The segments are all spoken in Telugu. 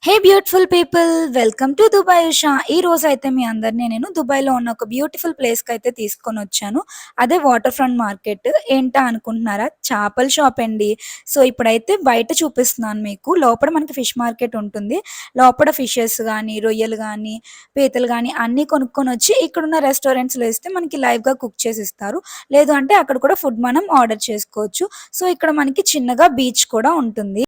Hey beautiful people, welcome to Dubai Usha. ఈ రోజు అయితే మీ అందరినీ నేను దుబాయ్లో ఉన్న ఒక బ్యూటిఫుల్ ప్లేస్కి అయితే తీసుకొని వచ్చాను. అదే వాటర్ ఫ్రంట్ మార్కెట్. ఏంటా అనుకుంటున్నారా? చేపల షాప్ అండి. సో ఇప్పుడైతే బయట చూపిస్తున్నాను మీకు. లోపల మనకి ఫిష్ మార్కెట్ ఉంటుంది. లోపల ఫిషెస్ కానీ, రొయ్యలు కానీ, పీతలు కానీ అన్నీ కొనుక్కొని వచ్చి ఇక్కడున్న రెస్టారెంట్స్లో ఇస్తే మనకి లైవ్గా కుక్ చేసి ఇస్తారు. లేదు అంటే అక్కడ కూడా ఫుడ్ మనం ఆర్డర్ చేసుకోవచ్చు. సో ఇక్కడ మనకి చిన్నగా బీచ్ కూడా ఉంటుంది.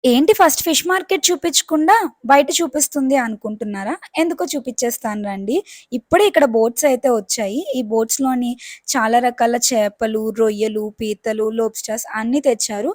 ఏంటి ఫస్ట్ ఫిష్ మార్కెట్ చూపించకుండా బయట చూపిస్తుంది అనుకుంటున్నారా? ఎందుకో చూపించేస్తాను రండి. ఇప్పుడే ఇక్కడ బోట్స్ అయితే వచ్చాయి. ఈ బోట్స్‌లోని చాలా రకాల చేపలు, రొయ్యలు, పీతలు, లోబ్‌స్టర్స్ అన్నీ తెచ్చారు.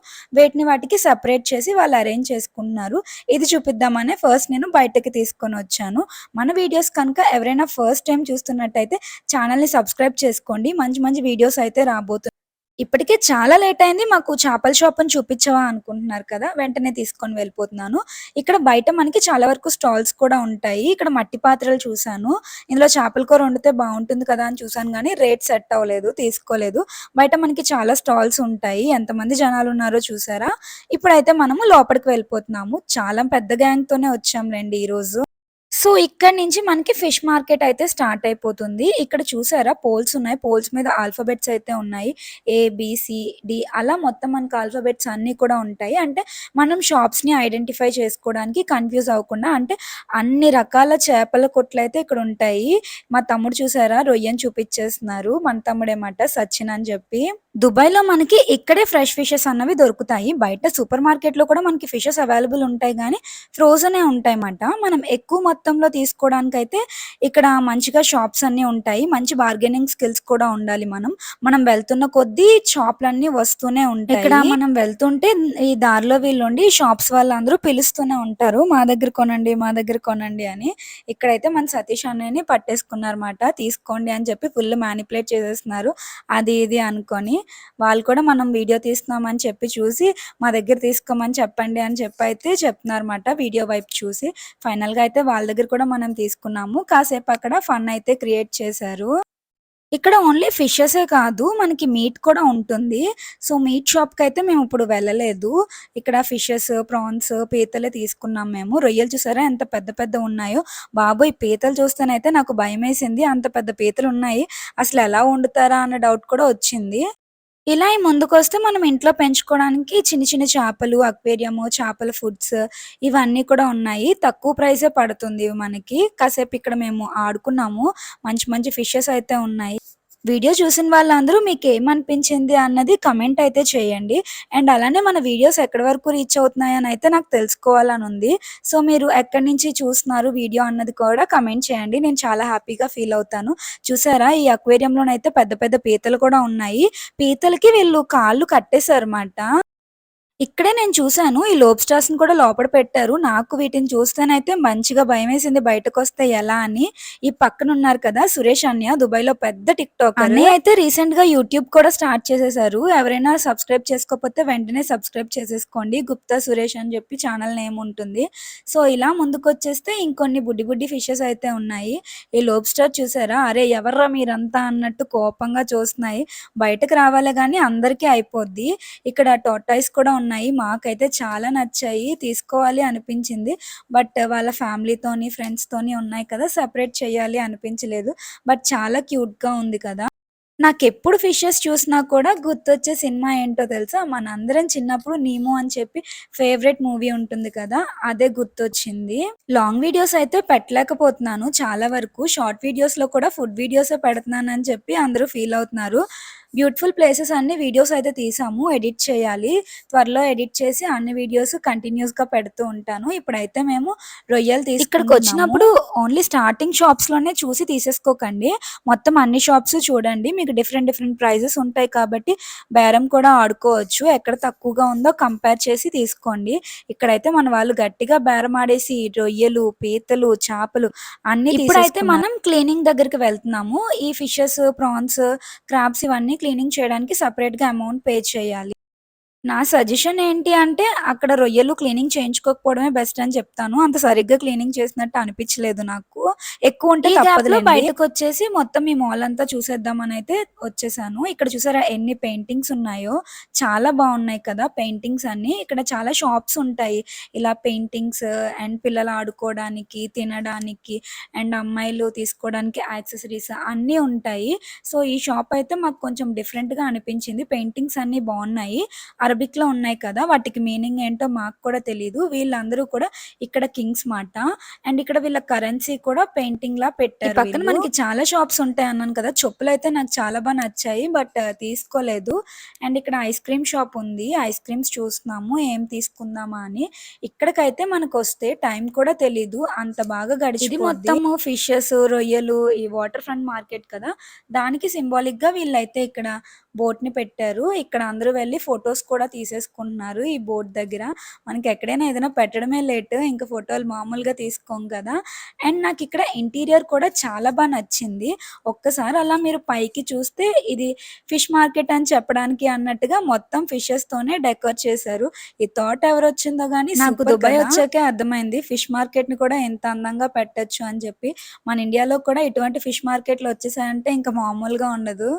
వాటికి సెపరేట్ చేసి వాళ్ళు అరేంజ్ చేసుకుంటున్నారు. ఇది చూపిద్దామనే ఫస్ట్ నేను బయటకి తీసుకొనొచ్చాను. మన వీడియోస్ కనుక ఎవరైనా ఫస్ట్ టైమ్ చూస్తున్నట్టయితే ఛానల్‌ని సబ్స్క్రైబ్ చేసుకోండి. మంచి మంచి వీడియోస్ అయితే రాబోతున్నాయి. ఇప్పటికే చాలా లేట్ అయింది. మాకు చేపల షాపుని చూపించవా అనుకుంటున్నారు కదా! వెంటనే తీసుకొని వెళ్ళిపోతున్నాను. ఇక్కడ బయట మనకి చాలా వరకు స్టాల్స్ కూడా ఉంటాయి. ఇక్కడ మట్టి పాత్రలు చూసాను. ఇందులో చేపల కూర వండితే బావుంటుంది కదా అని చూసాను గానీ, రేట్ సెట్ అవ్వలేదు. తీసుకోలేదు. బయట మనకి చాలా స్టాల్స్ ఉంటాయి. ఎంతమంది జనాలున్నారో చూసారా? ఇప్పుడైతే మనము లోపలికి వెళ్ళిపోతున్నాము. చాలా పెద్ద గ్యాంగ్‌తోనే వచ్చాంలెండి ఈరోజు. సో, ఇక్కడి నుంచి మనకి ఫిష్ మార్కెట్ అయితే స్టార్ట్ అయిపోతుంది. ఇక్కడ చూసారా పోల్స్ ఉన్నాయి. పోల్స్ మీద ఆల్ఫాబెట్స్ అయితే ఉన్నాయి. ఏ, బీ, సి, డి అలా మొత్తం మనకు ఆల్ఫాబెట్స్ అన్నీ కూడా ఉంటాయి. అంటే మనం షాప్స్‌ని ఐడెంటిఫై చేసుకోవడానికి కన్‌ఫ్యూజ్ అవ్వకుండా అంటే అన్ని రకాల చేపల కొట్లయితే ఇక్కడ ఉంటాయి. మా తమ్ముడు చూసారా రొయ్యని చూపిచ్చేస్తున్నారు. మన తమ్ముడేమాట సచిన్ అని చెప్పి. దుబాయ్‌లో మనకి ఇక్కడే ఫ్రెష్ ఫిషెస్ అన్నవి దొరుకుతాయి. బయట సూపర్ మార్కెట్‌లో కూడా మనకి ఫిషెస్ అవైలబుల్ ఉంటాయి గానీ ఫ్రోజనే ఉంటాయన్నమాట. మనం ఎక్కువ మొత్తంలో తీసుకోవడానికైతే ఇక్కడ మంచిగా షాప్స్ అన్నీ ఉంటాయి. మంచి బార్గెనింగ్ స్కిల్స్ కూడా ఉండాలి మనం. మనం వెళ్తున్న కొద్దీ షాపులన్నీ వస్తూనే ఉంటాయి. ఇక్కడ మనం వెళ్తుంటే ఈ దారిలో వీళ్ళుండి షాప్స్ వాళ్ళందరూ పిలుస్తూనే ఉంటారు. మా దగ్గర కొనండి, మా దగ్గర కొనండి అని. ఇక్కడైతే మన సతీష్ అన్నయ్యని పట్టేసుకున్నారన్నమాట. తీసుకోండి అని చెప్పి ఫుల్ మానిప్యులేట్ చేసేస్తున్నారు. అది ఇది అనుకోని. వాళ్ళు కూడా మనం వీడియో తీస్తున్నామని చెప్పి చూసి మా దగ్గర తీసుకోమని చెప్పండి అని చెప్పైతే చెప్తున్నారన్నమాట వీడియో వైపు చూసి. ఫైనల్‌గా అయితే వాళ్ళ దగ్గర కూడా మనం తీసుకున్నాము. కాసేపు అక్కడ ఫన్ అయితే క్రియేట్ చేశారు. ఇక్కడ ఓన్లీ ఫిషెసే కాదు మనకి మీట్ కూడా ఉంటుంది. సో, మీట్ షాప్‌కైతే మేమిప్పుడు వెళ్ళలేదు. ఇక్కడ ఫిషెస్, ప్రాన్స్, పీతలే తీసుకున్నాం మేము. రొయ్యలు చూసారా ఎంత పెద్ద పెద్దవున్నాయో. బాబోయ్! పీతలు చూస్తేనైతే నాకు భయమేసింది. అంత పెద్ద పీతలున్నాయి. అసలెలా వండుతారా అన్న డౌట్ కూడా వచ్చింది. ఇలా ఈ ముందుకొస్తే మనం ఇంట్లో పెంచుకోవడానికి చిన్న చిన్న చేపలు, అక్వేరియము, చేపల ఫుడ్స్ ఇవన్నీ కూడా ఉన్నాయి. తక్కువ ప్రైజే పడుతుంది ఇవి మనకి. కాసేపు ఇక్కడ మేము ఆడుకున్నాము. మంచి మంచి ఫిషెస్ అయితే ఉన్నాయి. వీడియో చూసిన వాళ్ళందరూ మీకేమనిపించింది అన్నది కమెంట్ అయితే చేయండి. అండ్ అలానే మన వీడియోస్ ఎక్కడి వరకు రీచ్ అవుతున్నాయని అయితే నాకు తెలుసుకోవాలనుంది. సో, మీరు ఎక్కడి నుంచి చూస్తున్నారు వీడియో అన్నది కూడా కమెంట్ చేయండి. నేను చాలా హ్యాపీగా ఫీల్ అవుతాను. చూసారా ఈ అక్వేరియంలోనైతే పెద్ద పెద్ద పీతలు కూడా ఉన్నాయి. పీతలకి వీళ్ళు కాళ్ళు కట్టేసారుమాట. ఇక్కడే నేను చూసాను. ఈ లోబ్‌స్టర్స్‌ని కూడా లోపల పెట్టారు. నాకు వీటిని చూస్తేనైతే మంచిగా భయమేసింది బయటకొస్తే ఎలా అని. ఈ పక్కనున్నారు కదా! సురేష్ అన్నయ్య దుబాయ్‌లో పెద్ద టిక్‌టాకర్. అన్నయ్య అయితే రీసెంట్‌గా యూట్యూబ్ కూడా స్టార్ట్ చేసేసారు. ఎవరైనా సబ్స్క్రైబ్ చేసుకోకపోతే వెంటనే సబ్స్క్రైబ్ చేసేసుకోండి. గుప్తా సురేష్ అని చెప్పి ఛానల్ నేమ్ ఉంటుంది. సో, ఇలా ముందుకొచ్చేస్తే ఇంకొన్ని బుడ్డి బుడ్డి ఫిషెస్ అయితే ఉన్నాయి. ఈ లోబ్‌స్టర్ చూసారా? అరే! ఎవర్రా మీరంతా అన్నట్టు కోపంగా చూస్తున్నాయి. బయటకి రావాలే గానీ అందరికీ అయిపోద్ది. ఇక్కడ టార్టాయిస్ కూడా ఉన్నాయి. మాకైతే చాలా నచ్చాయి. తీసుకోవాలి అనిపించింది. బట్ వాళ్ళ ఫ్యామిలీతోని, ఫ్రెండ్స్‌తోని ఉన్నాయి కదా! సెపరేట్ చేయాలి అనిపించలేదు. బట్ చాలా క్యూట్‌గా ఉంది కదా! నాకెప్పుడు ఫిషెస్ చూసినా కూడా గుర్తొచ్చే సినిమా ఏంటో తెలుసా? మనందరం చిన్నప్పుడు 'నీమో' అని చెప్పి ఫేవరెట్ మూవీ ఉంటుంది కదా! అదే గుర్తొచ్చింది. లాంగ్ వీడియోస్ అయితే పెట్టలేకపోతున్నాను చాలా వరకు. షార్ట్ వీడియోస్‌లో కూడా ఫుడ్ వీడియోసే పెడుతున్నానని చెప్పి అందరూ ఫీల్ అవుతున్నారు. బ్యూటిఫుల్ ప్లేసెస్ అన్ని వీడియోస్ అయితే తీసాము. ఎడిట్ చేయాలి. త్వరలో ఎడిట్ చేసి అన్ని వీడియోస్ కంటిన్యూస్‌గా పెడుతూ ఉంటాను. ఇప్పుడైతే మేము రొయ్యలు ఇక్కడికొచ్చినప్పుడు ఓన్లీ స్టార్టింగ్ షాప్స్‌లోనే చూసి తీసేసుకోకండి. మొత్తం అన్ని షాప్స్ చూడండి. మీకు డిఫరెంట్ డిఫరెంట్ ప్రైజెస్ ఉంటాయి కాబట్టి బేరం కూడా ఆడుకోవచ్చు. ఎక్కడ తక్కువగా ఉందో కంపేర్ చేసి తీసుకోండి. ఇక్కడైతే మన వాళ్ళు గట్టిగా బేరం ఆడేసి రొయ్యలు, పీతలు, చేపలు అన్నీ ఇప్పుడైతే మనం క్లీనింగ్ దగ్గరికి వెళ్తున్నాము. ఈ ఫిషెస్, ప్రాన్స్, క్రాబ్స్ ఇవన్నీ క్లీనింగ్ చేయడానికి సెపరేట్‌గా అమౌంట్ పే చేయాలి. నా సజెషన్ ఏంటి అంటే, అక్కడ రొయ్యలు క్లీనింగ్ చేయించుకోకపోవడమే బెస్ట్ అని చెప్తాను. అంత సరిగ్గా క్లీనింగ్ చేసినట్టు అనిపిచ్చలేదు నాకు. ఎక్కువుంటే ఈ గ్యాప్‌లో తప్పదులెండి. బయటకొచ్చేసి మొత్తం ఈ మాల్ అంతా చూసేద్దామనైతే వచ్చేసాను. ఇక్కడ చూసారా ఎన్ని పెయింటింగ్స్ ఉన్నాయో, చాలా బావున్నాయి కదా! పెయింటింగ్స్ అన్నీ. ఇక్కడ చాలా షాప్స్ ఉంటాయి. ఇలా పెయింటింగ్స్ అండ్ పిల్లలు ఆడుకోవడానికి, తినడానికి అండ్ అమ్మాయిలు తీసుకోవడానికి యాక్సెసరీస్ అన్నీ ఉంటాయి. సో, ఈ షాప్ అయితే మాకు కొంచెం డిఫరెంట్‌గా అనిపించింది. పెయింటింగ్స్ అన్నీ బావున్నాయి. అరబిక్‌లో ఉన్నాయి కదా! వాటికి మీనింగ్ ఏంటో మాకు కూడా తెలీదు. వీళ్ళందరూ కూడా ఇక్కడ కింగ్స్ మాట. అండ్ ఇక్కడ వీళ్ళ కరెన్సీ కూడా పెయింటింగ్‌లా ఈ పెట్టారు పక్కన వీళ్ళు. మనకి చాలా షాప్స్ ఉంటాయన్నాను కదా! చెప్పులైతే నాకు చాలా నచ్చాయి. బట్ తీసుకోలేదు. అండ్ ఇక్కడ ఐస్ క్రీమ్ షాప్ ఉంది. ఐస్ క్రీమ్స్ చూస్తున్నాము. ఏం తీసుకుందామా అని. ఇక్కడికైతే మనకొస్తే టైం కూడా తెలీదు. అంత బాగా ఇది గడిచిపోద్ది. మొత్తము ఫిషెస్, రొయ్యలు ఈ వాటర్ ఫ్రంట్ మార్కెట్ కదా! దానికి సింబాలిక్‌గా వీళ్ళైతే ఇక్కడ బోట్‌ని పెట్టారు. ఇక్కడ అందరూ వెళ్లి ఫోటోస్ కూడా తీసేసుకుంటున్నారు ఈ బోట్ దగ్గర. మనకెక్కడైనా ఏదైనా పెట్టడమే లేట్. ఇంక ఫోటోలు మామూలుగా తీసుకోం కదా! అండ్ నాకిక్కడ ఇంటీరియర్ కూడా చాలా నచ్చింది. ఒక్కసారి అలా మీరు పైకి చూస్తే ఇది ఫిష్ మార్కెట్ అని చెప్పడానికి అన్నట్టుగా మొత్తం ఫిషెస్‌తోనే డెకర్ చేశారు. ఈ థాట్ ఎవరొచ్చిందో గానీ నాకు సూపర్ దుబాయ్ కదా! వచ్చాకే అర్థమైంది ఫిష్ మార్కెట్‌ని కూడా ఎంత అందంగా పెట్టొచ్చు అని చెప్పి. మన ఇండియాలో కూడా ఇటువంటి ఫిష్ మార్కెట్‌లు వచ్చేసాయంటే ఇంక మామూలుగా ఉండదు.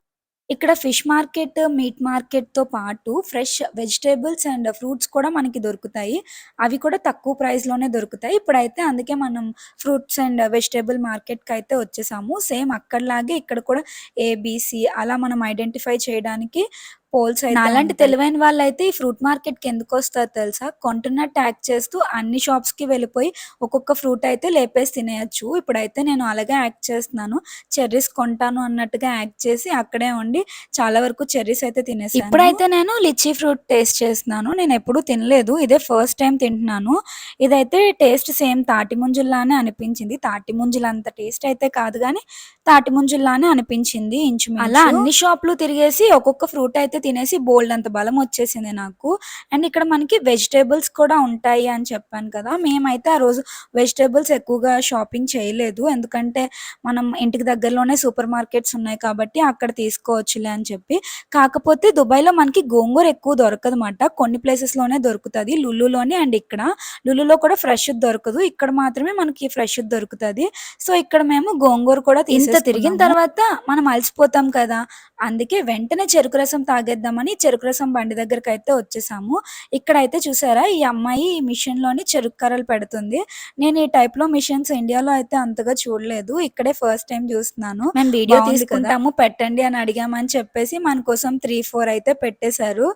ఇక్కడ ఫిష్ మార్కెట్, మీట్ మార్కెట్‌తో పాటు ఫ్రెష్ వెజిటబుల్స్ అండ్ ఫ్రూట్స్ కూడా మనకి దొరుకుతాయి. అవి కూడా తక్కువ ప్రైస్‌లోనే దొరుకుతాయి. ఇప్పుడైతే అందుకే మనం ఫ్రూట్స్ అండ్ వెజిటబుల్ మార్కెట్‌కైతే వచ్చేసాము. సేమ్ అక్కడిలాగే ఇక్కడ కూడా ఏబీసీ అలా మనం ఐడెంటిఫై చేయడానికి పోల్స్ అయితే నాలాంటి ఉంటాయి. తెలివైన వాళ్ళైతే ఈ ఫ్రూట్ మార్కెట్‌కి ఎందుకొస్తారో తెలుసా? కొంటున్నట్టు యాక్ట్ చేస్తూ అన్ని షాప్స్‌కి వెళ్ళిపోయి ఒక్కొక్క ఫ్రూట్ అయితే లేపేసి తినేయొచ్చు. ఇప్పుడైతే నేను అలాగే యాక్ట్ చేస్తున్నాను. చెర్రీస్ కొంటాను అన్నట్టుగా యాక్ట్ చేసి అక్కడే ఉండి చాలా వరకు చెర్రీస్ అయితే తినేసాను. ఇప్పుడైతే నేను లిచ్చీ ఫ్రూట్ టేస్ట్ చేస్తున్నాను. నేనెప్పుడూ తినలేదు. ఇదే ఫస్ట్ టైమ్ తింటున్నాను. ఇదైతే టేస్ట్ సేమ్ తాటి ముంజుల్లానే అనిపించింది. తాటి ముంజులంత టేస్ట్ అయితే కాదు గానీ, తాటి ముంజుల్లానే అనిపించింది అలా ఇంచుమించు. అన్ని షాపులు తిరిగేసి ఒక్కొక్క ఫ్రూట్ అయితే తినేసి బోలెడంత బలమొచ్చేసింది నాకు. అండ్ ఇక్కడ మనకి వెజిటబుల్స్ కూడా ఉంటాయి అని చెప్పాను కదా! మేమైతే ఆ రోజు వెజిటబుల్స్ ఎక్కువగా షాపింగ్ చేయలేదు. ఎందుకంటే మనం ఇంటికి దగ్గరలోనే సూపర్ మార్కెట్స్ ఉన్నాయి కాబట్టి అక్కడ తీసుకోవచ్చులే అని చెప్పి. కాకపోతే దుబాయ్‌లో మనకి గోంగూర ఎక్కువ దొరకదమాట. కొన్ని ప్లేసెస్‌లోనే దొరుకుతది. లులులోని అండ్ ఇక్కడ. లులులో కూడా ఫ్రెష్‌ది దొరకదు. ఇక్కడ మాత్రమే మనకి ఫ్రెష్‌ది దొరుకుతది. సో, ఇక్కడ మేము గోంగూర కూడా ఇంత తిరిగిన తీసేసుకున్నాము. తర్వాత మనం అలసిపోతాం కదా! అందుకే వెంటనే చెరుకు రసం తాగేద్దామని చెరుకు రసం బండి దగ్గరకైతే వచ్చేసాము. ఇక్కడైతే చూసారా ఈ అమ్మాయి ఈ మిషన్‌లోని చెరుకు కర్రలు పెడుతుంది. నేను ఈ టైప్‌లో మిషన్స్ ఇండియాలో అయితే అంతగా చూడలేదు. ఇక్కడే ఫస్ట్ టైమ్ చూస్తున్నాను. మేము వీడియో బావుంది కదా! తీసుకుంటాము పెట్టండి అని అడిగామని చెప్పేసి మన కోసం 3, 4 అయితే పెట్టేశారు.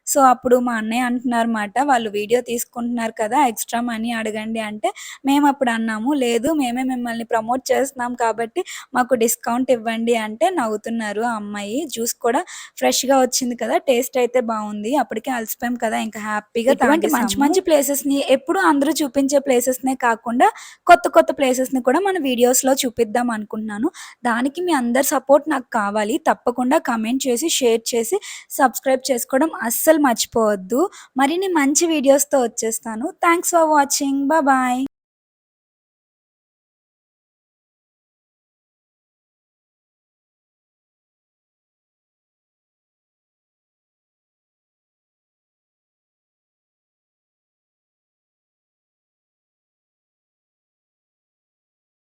సో, అప్పుడు మా అన్నయ్య అంటున్నారన్నమాట. వాళ్ళు వీడియో తీసుకుంటున్నారు కదా! ఎక్స్‌ట్రా మనీ అడగండి అంటే, మేమప్పుడు అన్నాము, లేదు మేమే మిమ్మల్ని ప్రమోట్ చేస్తున్నాం కాబట్టి మాకు డిస్కౌంట్ ఇవ్వండి అంటే నవ్వుతున్నారు ఆ అమ్మాయి. జ్యూస్ కూడా ఫ్రెష్‌గా వచ్చింది కదా! టేస్ట్ అయితే బావుంది. అప్పటికే అలసిపోయాం కదా! ఇంకా హ్యాపీగా ఇటువంటి మంచి తాగేసాము. మంచి ప్లేసెస్‌ని ఎప్పుడూ అందరూ చూపించే ప్లేసెస్‌నే కాకుండా కొత్త కొత్త ప్లేసెస్‌ని కూడా మన వీడియోస్‌లో చూపిద్దాం అనుకుంటున్నాను. దానికి మీ అందరి సపోర్ట్ నాకు కావాలి. తప్పకుండా కామెంట్ చేసి, షేర్ చేసి, సబ్స్క్రైబ్ చేసుకోవడం అస్సలు మర్చిపోవద్దు. మరిన్ని మంచి వీడియోస్‌తో వచ్చేస్తాను. Thanks for watching. బాయ్.